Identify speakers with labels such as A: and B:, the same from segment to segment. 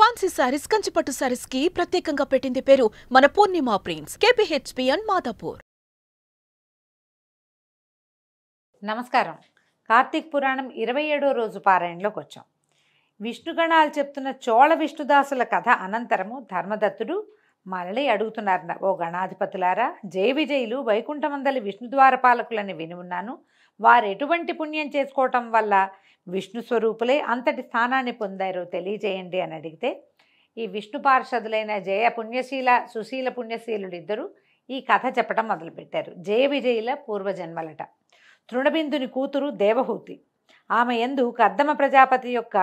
A: Fancy saris, కంచిపట్టు సారీస్ కి ప్రత్యేకంగా పెట్టింది పేరు మన పూర్ణిమ ప్రింట్స్, కేపీహెచ్పీ అండ్ మాదాపూర్.
B: నమస్కారం. కార్తీక పురాణం 27వ రోజు పారాయణలోకి వచ్చాం. విష్ణుగణాలు చెప్తున్న చోళ విష్ణుదాసుల కథ అనంతరము ధర్మదత్తుడు మరలి అడుగుతున్నారు, ఓ గణాధిపతులారా, జయ విజయులు వైకుంఠమందలి విష్ణుద్వారపాలకులని విని ఉన్నాను. వారు ఎటువంటి పుణ్యం చేసుకోవటం వల్ల విష్ణు స్వరూపులే అంతటి స్థానాన్ని పొందారో తెలియజేయండి అని అడిగితే, ఈ విష్ణు పార్షదులైన జయ పుణ్యశీల, సుశీల పుణ్యశీలుడు ఇద్దరు ఈ కథ చెప్పడం మొదలుపెట్టారు. జయ విజయుల పూర్వజన్మలట. తృణబిందుని కూతురు దేవహూతి. ఆమె యందు కర్దమ ప్రజాపతి యొక్క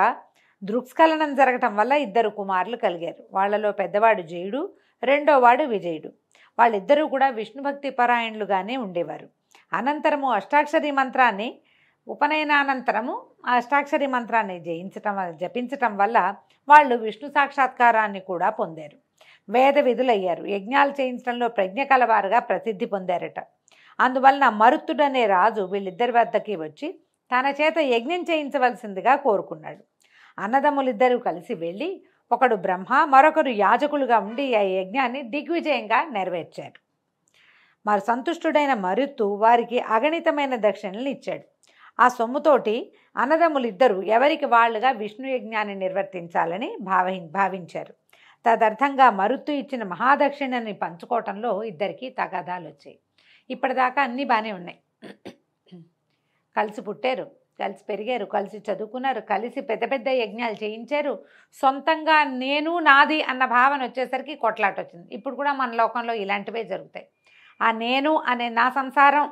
B: దృక్స్ఖలనం జరగటం వల్ల ఇద్దరు కుమారులు కలిగారు. వాళ్లలో పెద్దవాడు జయుడు, రెండోవాడు విజయుడు. వాళ్ళిద్దరూ కూడా విష్ణుభక్తి పరాయణులుగానే ఉండేవారు. అనంతరము అష్టాక్షరి మంత్రాన్ని, ఉపనయనానంతరము ఆ అష్టాక్షరి మంత్రాన్ని జపించటం వల్ల వాళ్ళు విష్ణు సాక్షాత్కారాన్ని కూడా పొందారు. వేద విధులయ్యారు. యజ్ఞాలు చేయించడంలో ప్రజ్ఞ కలవారుగా ప్రసిద్ధి పొందారట. అందువలన మరుత్తుడనే రాజు వీళ్ళిద్దరి వద్దకి వచ్చి తన చేత యజ్ఞం చేయించవలసిందిగా కోరుకున్నాడు. అన్నదమ్ములిద్దరూ కలిసి వెళ్ళి ఒకడు బ్రహ్మ, మరొకరు యాజకులుగా ఉండి ఆ యజ్ఞాన్ని దిగ్విజయంగా నెరవేర్చారు. మరి సంతుష్టుడైన మరుత్తు వారికి అగణితమైన దక్షిణలు ఇచ్చాడు. ఆ సొమ్ముతోటి అన్నదమ్ములిద్దరూ ఎవరికి వాళ్ళుగా విష్ణు యజ్ఞాన్ని నిర్వర్తించాలని భావించారు. తదర్థంగా మరుత్తు ఇచ్చిన మహాదక్షిణని పంచుకోవటంలో ఇద్దరికి తగాదాలు వచ్చాయి. ఇప్పటిదాకా అన్నీ బాగానే ఉన్నాయి. కలిసి పుట్టారు, కలిసి పెరిగారు, కలిసి చదువుకున్నారు, కలిసి పెద్ద పెద్ద యజ్ఞాలు చేయించారు. సొంతంగా నేను నాది అన్న భావన వచ్చేసరికి కొట్లాట వచ్చింది. ఇప్పుడు కూడా మన లోకంలో ఇలాంటివే జరుగుతాయి. ఆ నేను అనే, నా సంసారం,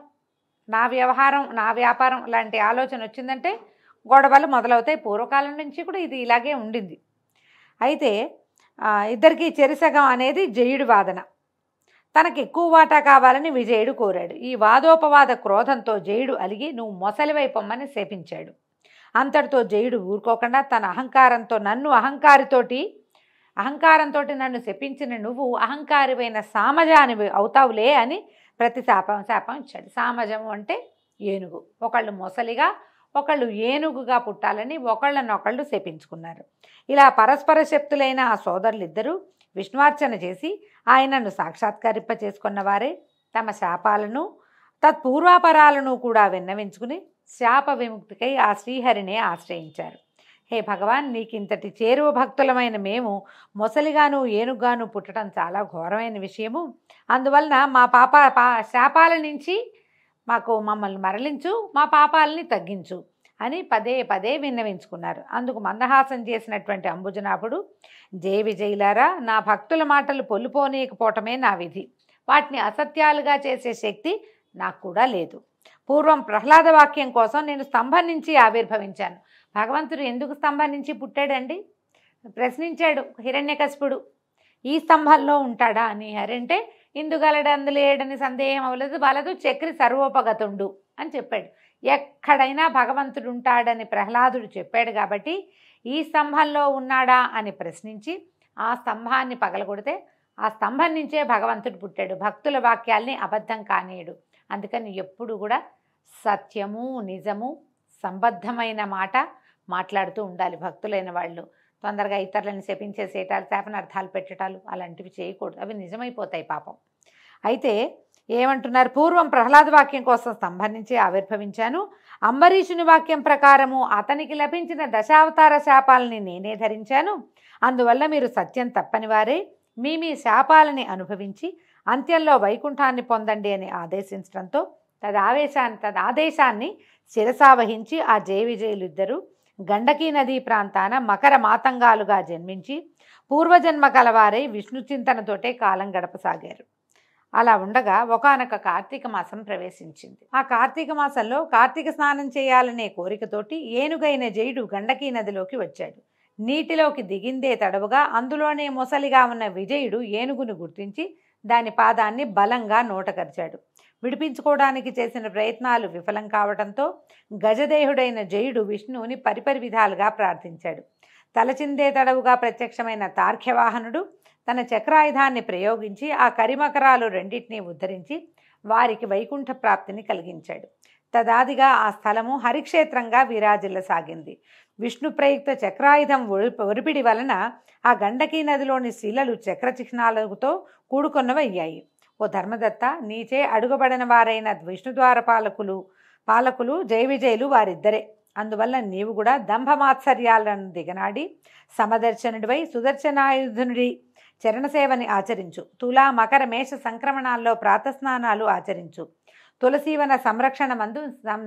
B: నా వ్యవహారం, నా వ్యాపారం లాంటి ఆలోచన వచ్చిందంటే గొడవలు మొదలవుతాయి. పూర్వకాలం నుంచి కూడా ఇది ఇలాగే ఉండింది. అయితే ఇద్దరికీ చెరిసగం అనేది జయుడి వాదన. తనకు ఎక్కువ వాటా కావాలని విజయుడు కోరాడు. ఈ వాదోపవాద క్రోధంతో జయుడు అలిగి నువ్వు మొసలివైపొమ్మని శపించాడు. అంతటితో జయుడు ఊరుకోకుండా తన అహంకారంతో నన్ను శపించిన నువ్వు అహంకారివైన సామజానివి అవుతావులే అని ప్రతి శాపం ఇచ్చాడు. సామజము అంటే ఏనుగు. ఒకళ్ళు మొసలిగా, ఒకళ్ళు ఏనుగుగా పుట్టాలని ఒకళ్ళనొకళ్ళు శపించుకున్నారు. ఇలా పరస్పర శక్తులైన ఆ సోదరులిద్దరూ విష్ణువార్చన చేసి ఆయనను సాక్షాత్కరింప చేసుకున్న వారే తమ శాపాలను తత్పూర్వాపరాలను కూడా విన్నవించుకుని శాప విముక్తికై ఆ శ్రీహరినే ఆశ్రయించారు. హే భగవాన్, నీకింతటి చేరువ భక్తులమైన మేము మొసలిగాను ఏనుగాను పుట్టడం చాలా ఘోరమైన విషయము. అందువలన మా శాపాల నుంచి మమ్మల్ని మరలించు, మా పాపాలని తగ్గించు అని పదే పదే విన్నవించుకున్నారు. అందుకు మందహాసం చేసినటువంటి అంబుజనాభుడు, జయ విజయులారా, నా భక్తుల మాటలు పొల్లుపోనీయకపోవటమే నా విధి. వాటిని అసత్యాలుగా చేసే శక్తి నాకు కూడా లేదు. పూర్వం ప్రహ్లాద వాక్యం కోసం నేను స్తంభం నుంచి ఆవిర్భవించాను. భగవంతుడు ఎందుకు స్తంభం నుంచి పుట్టాడండి? ప్రశ్నించాడు హిరణ్యకశిపుడు. ఈ స్తంభంలో ఉంటాడా అని. హరంటే ఇందుగలడు అందులేడని సందేహం అవ్వలేదు, వలదు చక్రి సర్వోపగతుండు అని చెప్పాడు. ఎక్కడైనా భగవంతుడు ఉంటాడని ప్రహ్లాదుడు చెప్పాడు కాబట్టి ఈ స్తంభంలో ఉన్నాడా అని ప్రశ్నించి ఆ స్తంభాన్ని పగలగొడితే ఆ స్తంభం నుంచే భగవంతుడు పుట్టాడు. భక్తుల వాక్యాల్ని అబద్ధం కానీయడు. అందుకని ఎప్పుడు కూడా సత్యము, నిజము, సంబద్ధమైన మాట మాట్లాడుతూ ఉండాలి. భక్తులైన వాళ్ళు తొందరగా ఇతరులను శపించేసేటాలు, శాపనార్థాలు పెట్టటాలు అలాంటివి చేయకూడదు. అవి నిజమైపోతాయి పాపం. అయితే ఏమంటున్నారు? పూర్వం ప్రహ్లాద వాక్యం కోసం స్తంభం నుంచి ఆవిర్భవించాను. అంబరీషుని వాక్యం ప్రకారము అతనికి లభించిన దశావతార శాపాలని నేనే ధరించాను. అందువల్ల మీరు సత్యం తప్పని వారే మీ శాపాలని అనుభవించి అంత్యంలో వైకుంఠాన్ని పొందండి అని ఆదేశించడంతో తదాదేశాన్ని శిరసావహించి ఆ జయ విజయులిద్దరూ గండకీ నదీ ప్రాంతాన మకర మాతంగాలుగా జన్మించి పూర్వజన్మ కలవారై విష్ణు చింతనతోటే కాలం గడపసాగారు. అలా ఉండగా ఒకానొక కార్తీక మాసం ప్రవేశించింది. ఆ కార్తీక మాసంలో కార్తీక స్నానం చేయాలనే కోరికతోటి ఏనుగైన జయుడు గండకీ నదిలోకి వచ్చాడు. నీటిలోకి దిగిందే తడవుగా అందులోనే మొసలిగా ఉన్న విజయుడు ఏనుగును గుర్తించి దాని పాదాన్ని బలంగా నోటకరిచాడు. విడిపించుకోవడానికి చేసిన ప్రయత్నాలు విఫలం కావడంతో గజదేహుడైన జయుడు విష్ణువుని పరిపరి విధాలుగా ప్రార్థించాడు. తలచిందే తడవుగా ప్రత్యక్షమైన తార్క్యవాహనుడు తన చక్రాయుధాన్ని ప్రయోగించి ఆ కరిమకరాలు రెండింటినీ ఉద్ధరించి వారికి వైకుంఠ ప్రాప్తిని కలిగించాడు. తదాదిగా ఆ స్థలము హరిక్షేత్రంగా విరాజిల్లసాగింది. విష్ణు ప్రయుక్త చక్రాయుధం ఒరిపిడి వలన ఆ గండకీ నదిలోని శిలలు చక్ర చిహ్నాలతో కూడుకొన్నవయ్యాయి. ఓ ధర్మదత్త, నీచే అడుగబడిన వారైన విష్ణుద్వార పాలకులు జయ విజయులు వారిద్దరే. అందువల్ల నీవు కూడా దంభమాత్సర్యాలను దిగనాడి సమదర్శనుడివై సుదర్శనాయుధునుడి చరణసేవని ఆచరించు. తులా మకర మేష సంక్రమణాల్లో ప్రాతస్నానాలు ఆచరించు. తులసీవన సంరక్షణ మందు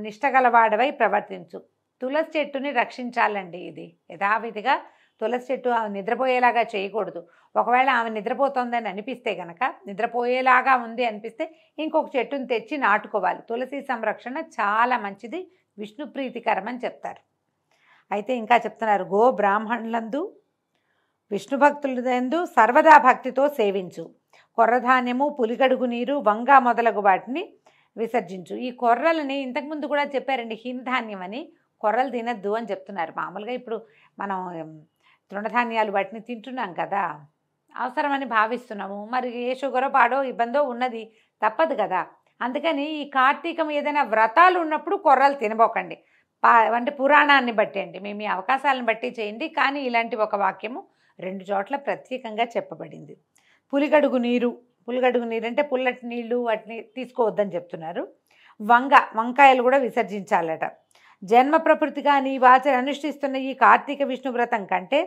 B: నిష్టగలవాడవై ప్రవర్తించు. తులసి చెట్టుని రక్షించాలండి. ఇది యథావిధిగా తులసి చెట్టు ఆమె నిద్రపోయేలాగా చేయకూడదు. ఒకవేళ ఆమె నిద్రపోతోందని అనిపిస్తే కనుక, నిద్రపోయేలాగా ఉంది అనిపిస్తే ఇంకొక చెట్టుని తెచ్చి నాటుకోవాలి. తులసి సంరక్షణ చాలా మంచిది, విష్ణు ప్రీతికరం అని చెప్తారు. అయితే ఇంకా చెప్తున్నారు, గో బ్రాహ్మణులందు విష్ణు భక్తులందు సర్వదా భక్తితో సేవించు. కొర్రధాన్యము, పులిగడుగు నీరు, వంగ మొదలగు వాటిని విసర్జించు. ఈ కొర్రలని ఇంతకుముందు కూడా చెప్పారండి, హీనధాన్యం అని. కొర్రలు తినద్దు అని చెప్తున్నారు. మామూలుగా ఇప్పుడు మనం తృణధాన్యాలు వాటిని తింటున్నాం కదా, అవసరమని భావిస్తున్నాము. మరి ఏ షుగరో పాడో ఇబ్బందో ఉన్నది, తప్పదు కదా. అందుకని ఈ కార్తీకం ఏదైనా వ్రతాలు ఉన్నప్పుడు కొర్రలు తినబోకండి. అంటే పురాణాన్ని బట్టి అండి, మీ అవకాశాలను బట్టి చేయండి. కానీ ఇలాంటి ఒక వాక్యము 2 చోట్ల ప్రత్యేకంగా చెప్పబడింది. పులిగడుగు నీరు అంటే పుల్లటి నీళ్లు, వాటిని తీసుకోవద్దని చెప్తున్నారు. వంకాయలు కూడా విసర్జించాలట. జన్మ ప్రకృతిగా నీ అనుష్ఠిస్తున్న ఈ కార్తీక విష్ణు వ్రతం కంటే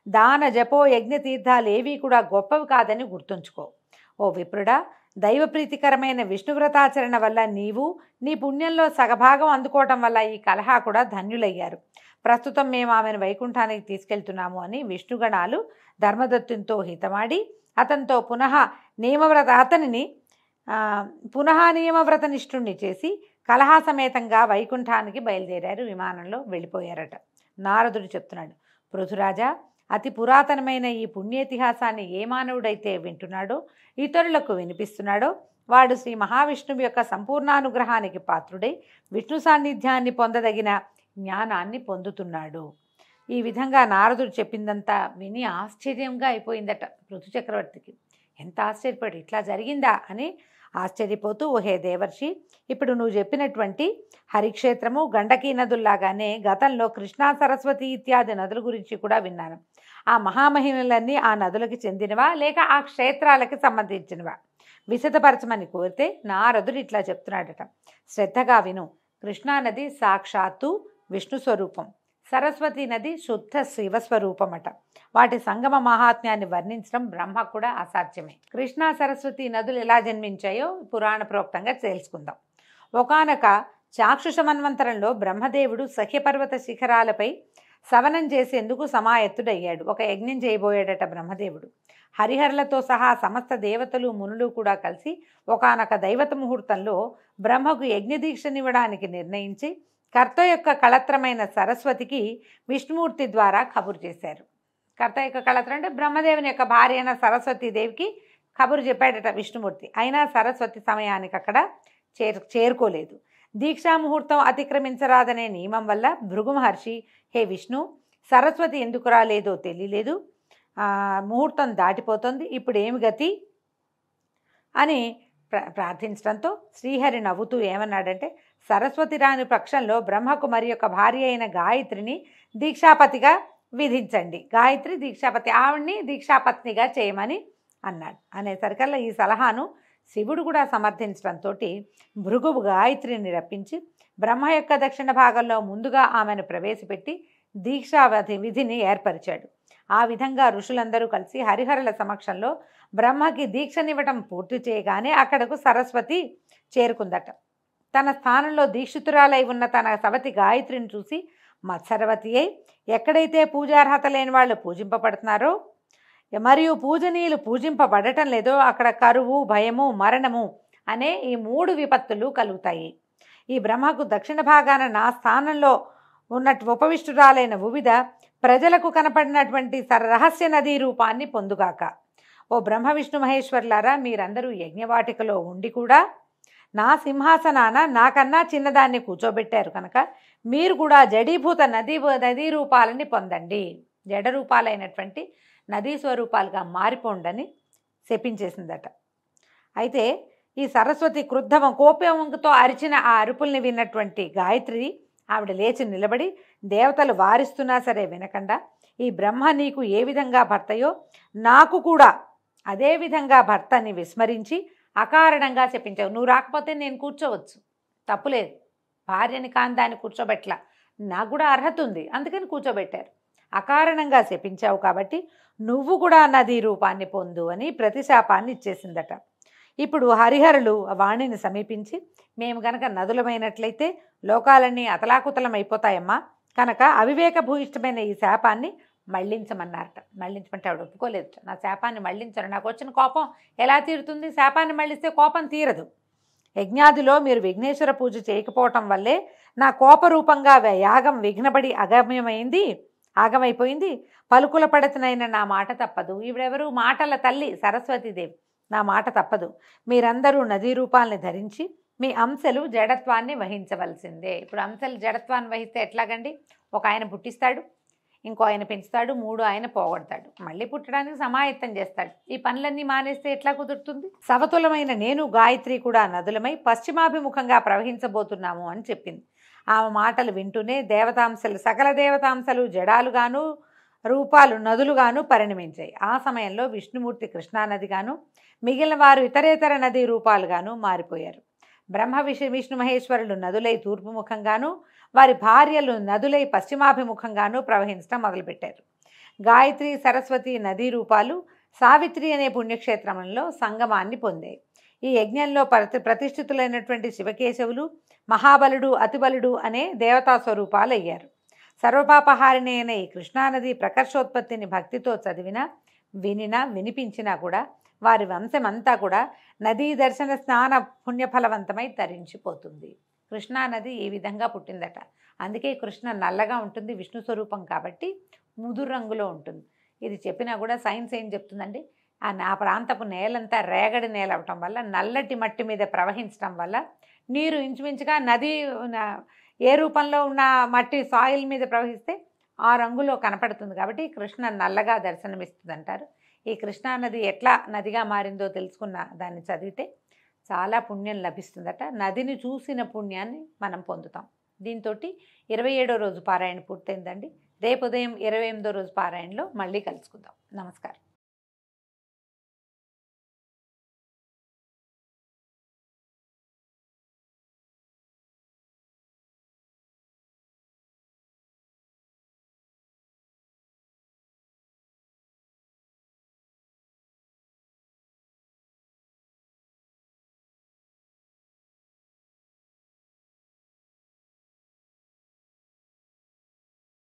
B: దాన జపో యజ్ఞ తీర్థాలు ఏవీ కూడా గొప్పవి కాదని గుర్తుంచుకో. ఓ విప్రుడా, దైవ ప్రీతికరమైన విష్ణు వ్రతాచరణ వల్ల నీవు నీ పుణ్యంలో సగభాగం అందుకోవటం వల్ల ఈ కలహా కూడా ధన్యులయ్యారు. ప్రస్తుతం మేము ఆమెను వైకుంఠానికి తీసుకెళ్తున్నాము అని విష్ణుగణాలు ధర్మదత్తునితో హితమాడి అతనితో పునః నియమవ్రత నిష్ఠుణ్ణి చేసి కలహా సమేతంగా వైకుంఠానికి బయలుదేరారు. విమానంలో వెళ్ళిపోయారట. నారదుడు చెప్తున్నాడు, పృథురాజా, అతి పురాతనమైన ఈ పుణ్యేతిహాసాన్ని ఏ మానవుడైతే వింటున్నాడో, ఇతరులకు వినిపిస్తున్నాడో, వాడు శ్రీ మహావిష్ణువు యొక్క సంపూర్ణానుగ్రహానికి పాత్రుడై విష్ణు సాన్నిధ్యాన్ని పొందదగిన జ్ఞానాన్ని పొందుతున్నాడు. ఈ విధంగా నారదుడు చెప్పిందంతా విని ఆశ్చర్యంగా అయిపోయిందట పృథు చక్రవర్తికి. ఎంత ఆశ్చర్యపడి, ఇట్లా జరిగిందా అని ఆశ్చర్యపోతూ, ఓహే దేవర్షి, ఇప్పుడు నువ్వు చెప్పినటువంటి హరిక్షేత్రము, గండకీ నదుల్లాగానే గతంలో కృష్ణా, సరస్వతి ఇత్యాది నదుల గురించి కూడా విన్నాను. ఆ మహామహిమలన్నీ ఆ నదులకి చెందినవా లేక ఆ క్షేత్రాలకి సంబంధించినవా? విశదపరచమని కోరితే నారదుడు ఇట్లా చెప్తున్నాడట, శ్రద్ధగా విను. కృష్ణానది సాక్షాత్తు విష్ణు స్వరూపం, సరస్వతి నది శుద్ధ శివస్వరూపమట. వాటి సంగమ మహాత్మ్యాన్ని వర్ణించడం బ్రహ్మకు కూడా అసాధ్యమే. కృష్ణా సరస్వతి నదులు ఎలా జన్మించాయో పురాణ ప్రోక్తంగా తెలుసుకుందాం. ఒకానొక చాక్షుష మన్వంతరంలో బ్రహ్మదేవుడు సఖ్యపర్వత శిఖరాలపై సవనం చేసేందుకు సమాయత్తుడయ్యాడు. ఒక యజ్ఞం చేయబోయాడట బ్రహ్మదేవుడు. హరిహరులతో సహా సమస్త దేవతలు, మునులు కూడా కలిసి ఒకానొక దైవత ముహూర్తంలో బ్రహ్మకు యజ్ఞదీక్షనివ్వడానికి నిర్ణయించి కర్త యొక్క కళత్రమైన సరస్వతికి విష్ణుమూర్తి ద్వారా కబురు చేశారు. కర్త యొక్క కళత్రం అంటే బ్రహ్మదేవుని యొక్క భార్య అయిన సరస్వతీదేవికి కబురు చెప్పాడట విష్ణుమూర్తి. అయినా సరస్వతి సమయానికి అక్కడ చేరుకోలేదు. దీక్షా ముహూర్తం అతిక్రమించరాదనే నియమం వల్ల భృగు మహర్షి, హే విష్ణు, సరస్వతి ఎందుకు రాలేదో తెలియలేదు, ముహూర్తం దాటిపోతుంది, ఇప్పుడు ఏమి గతి అని ప్రార్థించడంతో శ్రీహరి నవ్వుతూ ఏమన్నాడంటే, సరస్వతి రాని పక్షంలో బ్రహ్మకు మరి యొక్క భార్య అయిన గాయత్రిని దీక్షాపతిగా విధించండి. గాయత్రి దీక్షాపతి, ఆవిడ్ని దీక్షాపత్నిగా చేయమని అన్నాడు. అనేసరికల్లా ఈ సలహాను శివుడు కూడా సమర్థించడంతో భృగువు గాయత్రిని రప్పించి బ్రహ్మ యొక్క దక్షిణ భాగంలో ముందుగా ఆమెను ప్రవేశపెట్టి దీక్షా విధిని ఏర్పరిచాడు. ఆ విధంగా ఋషులందరూ కలిసి హరిహరుల సమక్షంలో బ్రహ్మకి దీక్షనివ్వటం పూర్తి చేయగానే అక్కడకు సరస్వతి చేరుకుందట. తన స్థానంలో దీక్షితురాలై ఉన్న తన సవతి గాయత్రిని చూసి మత్సరవతి అయి, ఎక్కడైతే పూజార్హత లేని వాళ్ళు పూజింపబడుతున్నారో మరియు పూజనీయులు పూజింపబడటం లేదో అక్కడ కరువు, భయము, మరణము అనే ఈ 3 విపత్తులు కలుగుతాయి. ఈ బ్రహ్మకు దక్షిణ భాగాన నా స్థానంలో ఉన్నట్టు ఉపవిష్టురాలైన వివిధ ప్రజలకు కనపడినటువంటి రహస్య నదీ రూపాన్ని పొందుగాక. ఓ బ్రహ్మ విష్ణు మహేశ్వర్లారా, మీరందరూ యజ్ఞవాటికలో ఉండి కూడా నా సింహాసనాన నాకన్నా చిన్నదాన్ని కూర్చోబెట్టారు కనుక మీరు కూడా జడీభూత నదీ రూపాలని పొందండి, జడ రూపాలైనటువంటి నదీ స్వరూపాలుగా మారిపోండని శపించేసిందట. అయితే ఈ సరస్వతి కోపంతో అరిచిన ఆ అరుపుల్ని విన్నటువంటి గాయత్రి ఆవిడ లేచి నిలబడి దేవతలు వారిస్తున్నా సరే వినకుండా, ఈ బ్రహ్మ నీకు ఏ విధంగా భర్తయో నాకు కూడా అదే విధంగా భర్తని విస్మరించి అకారణంగా చెప్పించావు. నువ్వు రాకపోతే నేను కూర్చోవచ్చు, తప్పులేదు. భార్యని కాని దాన్ని కూర్చోబెట్ల, నాకు కూడా అర్హత ఉంది, అందుకని కూర్చోబెట్టారు. అకారణంగా శపించావు కాబట్టి నువ్వు కూడా నదీ రూపాన్ని పొందు అని ప్రతిశాపాన్ని ఇచ్చేసిందట. ఇప్పుడు హరిహరులు వాణిని సమీపించి, మేము గనక నదులమైనట్లయితే లోకాలన్నీ అతలాకుతలం అయిపోతాయమ్మా, కనుక అవివేక భూయిష్టమైన ఈ శాపాన్ని మళ్లించమన్నారట. మళ్లించమంటే ఆవిడ ఒప్పుకోలేదు. నా శాపాన్ని మళ్లించను, నాకు వచ్చిన కోపం ఎలా తీరుతుంది? శాపాన్ని మళ్లిస్తే కోపం తీరదు. యజ్ఞాదిలో మీరు విఘ్నేశ్వర పూజ చేయకపోవటం వల్లే నా కోపరూపంగా యాగం విఘ్నపడి ఆగమైపోయింది. పలుకుల పడతనైన నా మాట తప్పదు. ఈవిడెవరు? మాటల తల్లి సరస్వతీదేవి. నా మాట తప్పదు. మీరందరూ నదీ రూపాలని ధరించి మీ అంశలు జడత్వాన్ని వహించవలసిందే. ఇప్పుడు అంశలు జడత్వాన్ని వహిస్తే ఎట్లాగండి? ఒక ఆయన పుట్టిస్తాడు, ఇంకో ఆయన పెంచుతాడు, 3 ఆయన పోగొడతాడు, మళ్ళీ పుట్టడానికి సమాయత్తం చేస్తాడు. ఈ పనులన్నీ మానేస్తే ఎట్లా కుదురుతుంది? సవతులమైన నేను గాయత్రి కూడా నదులమై పశ్చిమాభిముఖంగా ప్రవహించబోతున్నాము అని చెప్పింది. ఆమె మాటలు వింటూనే దేవతాంశలు, సకల దేవతాంశలు జడాలుగాను రూపాలు నదులుగాను పరిణమించాయి. ఆ సమయంలో విష్ణుమూర్తి కృష్ణానదిగాను, మిగిలిన వారు ఇతరేతర నదీ రూపాలుగాను మారిపోయారు. బ్రహ్మ విష్ణు మహేశ్వరులు నదులై తూర్పుముఖంగాను, వారి భార్యలు నదులై పశ్చిమాభిముఖంగాను ప్రవహించడం మొదలుపెట్టారు. గాయత్రి సరస్వతి నదీ రూపాలు సావిత్రి అనే పుణ్యక్షేత్రంలో సంగమాన్ని పొందాయి. ఈ యజ్ఞంలో ప్రతిష్ఠితులైనటువంటి శివకేశవులు, మహాబలుడు, అతిబలుడు అనే దేవతా స్వరూపాలు అయ్యారు. సర్వపాపహారిణి అయిన ఈ కృష్ణానది ప్రకర్షోత్పత్తిని భక్తితో చదివినా, వినినా, వినిపించినా కూడా వారి వంశమంతా కూడా నదీ దర్శన స్నాన పుణ్యఫలవంతమై తరించిపోతుంది. కృష్ణానది ఈ విధంగా పుట్టిందట. అందుకే కృష్ణ నల్లగా ఉంటుంది, విష్ణు స్వరూపం కాబట్టి ముదురు రంగులో ఉంటుంది. ఇది చెప్పినా కూడా సైన్స్ ఏం చెప్తుందండి? ఆ ప్రాంతపు నేలంతా రేగడి నేల అవటం వల్ల, నల్లటి మట్టి మీద ప్రవహించడం వల్ల నీరు ఇంచుమించుగా నది ఏ రూపంలో ఉన్న మట్టి సాయిల్ మీద ప్రవహిస్తే ఆ రంగులో కనపడుతుంది. కాబట్టి కృష్ణ నల్లగా దర్శనమిస్తుంది అంటారు. ఈ కృష్ణానది ఎట్లా నదిగా మారిందో తెలుసుకున్న దాన్ని చదివితే చాలా పుణ్యం లభిస్తుందట. నదిని చూసిన పుణ్యాన్ని మనం పొందుతాం. దీంతో 27వ రోజు పారాయణ పూర్తయిందండి. రేపు ఉదయం 28వ రోజు పారాయణలో మళ్ళీ కలుసుకుందాం. నమస్కారం.